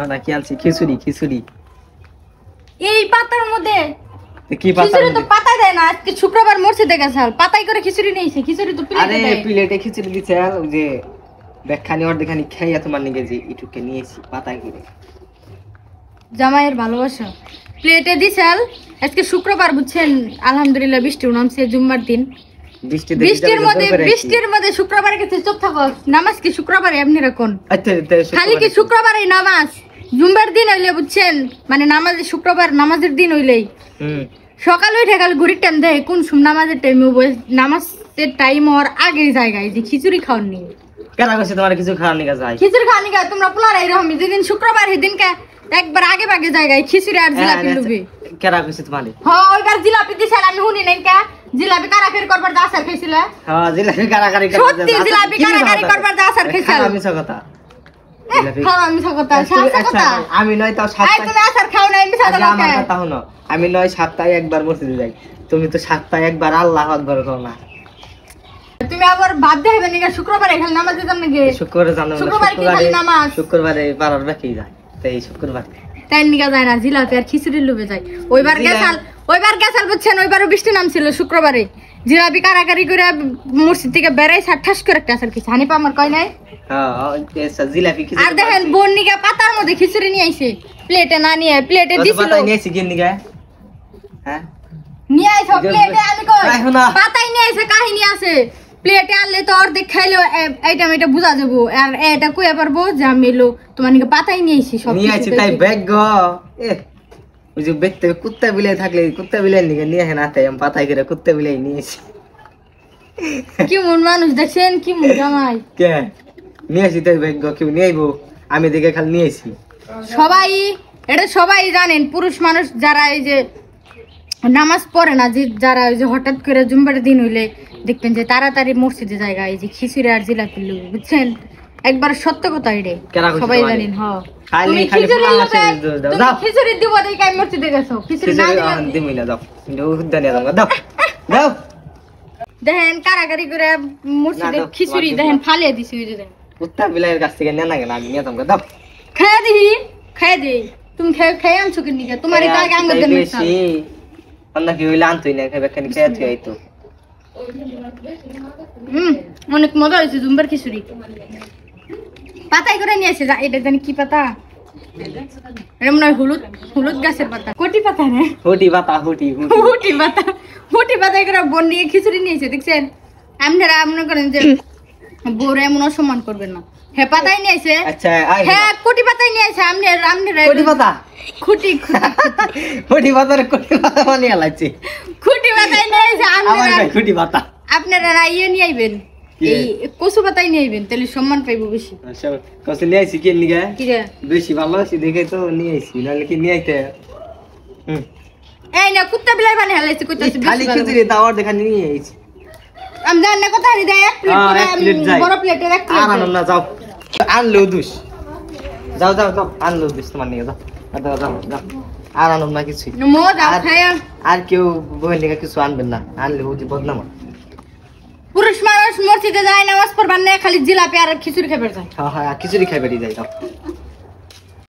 না কি আনছি খিচুড়ি খিচুড়ি এই পাতার মধ্যে কি পাতা খিচুড়ি তো পাতা দেয় না আজকে শুক্রবার মসজিদে গেছাল পাতাই করে খিচুড়ি নিয়েছে খিচুড়ি তো প্লেটে দেয় আরে প্লেটে খিচুড়ি দিছে ওই যে দেখখানি অর্ধেখানি খাইয়া তোমার নিয়ে যে ইটুকে নিয়েছি পাতায় করে জামাইয়ের ভালোবাসা প্লেটে দিছাল আজকে শুক্রবার বুঝছেন আলহামদুলিল্লাহ বৃষ্টি নামছে জুম্মার দিন বৃষ্টির মধ্যে শুক্রবারে গেছে চুপ থাকো নামাজ কি শুক্রবারে এমনি রাখুন খালি কি শুক্রবারে নামাজ জুম্মার দিন হইলে বুঝছেন মানে নামাজ শুক্রবার নামাজের দিন হইলেই সকালে উঠে গেল ঘুরির টাইম দেয় কোন নামাজের টাইমে নামাজের টাইম হওয়ার আগের জায়গায় যে খিচুড়ি খাওয়ার নিয়ে কেন করছে তোমার কিছু খাওয়ার নিয়ে যায় খিচুড়ি খাওয়ার নিয়ে তোমরা পোলার এরকম যেদিন শুক্রবার সেদিনকে একবার আগে ভাগে জায়গায় খিচুড়ি আর জিলাপি লুবি কেরা করছে তোমার হ্যাঁ ওইবার জিলাপি দিছিল আমি শুনি নাই কে জিলাপি কারাকারি করবার দা আসার খাইছিল হ্যাঁ জিলাপি কারাকারি করবার সত্যি জিলাপি কারাকারি করবার দা আসার খাইছিল আমি কথা আমি নয় তাও আমি নয় সপ্তাহে একবার মসজিদে যাই তুমি তো সপ্তাহে একবার আল্লাহু আকবার করো না তুমি আবার ভাব দেবে না শুক্রবারে খালি নামাজে যাম নাকি শুক্রবারে জানো শুক্রবারে পারার বাকি যায় তাই শুক্রবার তাই নিগা যায় না জিলাপি আর খিচুড়ি লুবে যায় ওইবার গেছাল বুঝছেন ওইবারও বৃষ্টি নামছিল শুক্রবারে জিলাপি কারাকারি করে মসজিদ থেকে বেড়াই ঠাস করে একটা আসার কিছু হানিপা আমার কয় নাই আর দেখেন বোন নিগা পাতার মধ্যে খিচুড়ি নিয়ে আইছে প্লেটে না নিয়ে প্লেটে দিছিল নিয়ে আইছো প্লেটে আমি কই পাতাই নিয়ে আইছে কাহিনী আছে প্লেটে আনলে তো অর্ধেক খাইলো এইটা এটা বুঝা যাবো আর এটা কইয়া পারবো যে আমি এলো তোমার নিকে পাতাই নিয়ে আইছি সব নিয়ে আইছি তাই ব্যাগ গো ওই যে দেখতে কুত্তা বিলাই থাকলে কুত্তা বিলাই নিয়ে আসে না তাই আমি পাতাই করে কুত্তা বিলাই নিয়েছি কি মন মানুষ দেখছেন কি মন জামাই কে নিয়ে আসি তাই ব্যাগ গো কেউ নিয়ে আইবো আমি দেখে খালি নিয়ে আইছি সবাই এটা সবাই জানেন পুরুষ মানুষ যারা এই যে নামাজ পড়ে না যে যারা ওই যে হঠাৎ করে জুম্মার দিন হইলে দেখবেন যে তাড়াতাড়ি মসজিদে জায়গা এই যে খিচুড়ি আর জিলাপি লুবি বুঝছেন একবার সত্য কথা এটা সবাই জানেন হ্যাঁ খিচুড়ি দিব দেখি আমি মসজিদে গেছো খিচুড়ি না দিবি না দাও দাও দাও দেখেন কারাকারি করে মসজিদে খিচুড়ি দেখেন ফালিয়ে দিছি ওই যে কুত্তা বিলাইয়ের কাছ থেকে নেনা কেন আমি নিয়ে তোমাকে দাও খাইয়া দিই খাইয়া দিই তুমি খেয়ে আনছো কি নিকে তোমার এটা আগে আঙ্গুর দেন বেশি অন্য কি হইলে আনতই না খাইবে কেন খেয়ে তুই আইতো অনেক মজা হয়েছে জুম্বার খিচুড়ি পাতাই করে নিয়ে আসে এটা জানি কি পাতা এরকম নয় হলুদ হলুদ গাছের পাতা কোটি পাতা না হুটি পাতা হুটি পাতা হুটি পাতাই করে বোন নিয়ে খিচুড়ি নিয়েছে দেখছেন আপনারা মনে করেন যে বোর এমন অসম্মান করবেন না হ্যাঁ পাতাই নিয়ে আসে আচ্ছা হ্যাঁ কোটি পাতাই নিয়ে আসে আপনি কোটি পাতা খুটি পাতার কোটি পাতা বানিয়ে লাগছে খুঁটি পাতাই নিয়ে আসে আমার খুঁটি পাতা আপনারা ইয়ে নিয়ে আইবেন এই কচু পাতাই নিয়ে আইবেন তাহলে সম্মান পাইবো বেশি আচ্ছা কচু নিয়ে আইছি কি নিগা কি রে বেশি ভালো আছে দেখে তো নিয়ে আইছি নালে কি নিয়ে আইতে এই না কুত্তা বিলাই বানিয়ে হালাইছে কইতাছে খালি খিচুড়ি দাওয়ার দেখা নিয়ে আইছি আমি জানি না কথা দিই এক প্লেট বড় প্লেটের এক প্লেট আর না যাও আনলো দুস যাও যাও যাও আনলো দুস তোমার নিয়ে যাও দাও দাও দাও আর আনম না কিছু আর কেউ বই নিয়ে কিছু আনবেন না আনলে ওই বদনাম পুরুষ মানুষ মসজিদে যায় নামাজ পড়বার না খালি জিলাপি আর খিচুড়ি খাইবার যায় হ্যাঁ হ্যাঁ খিচুড়ি খাইবারই যায় যাও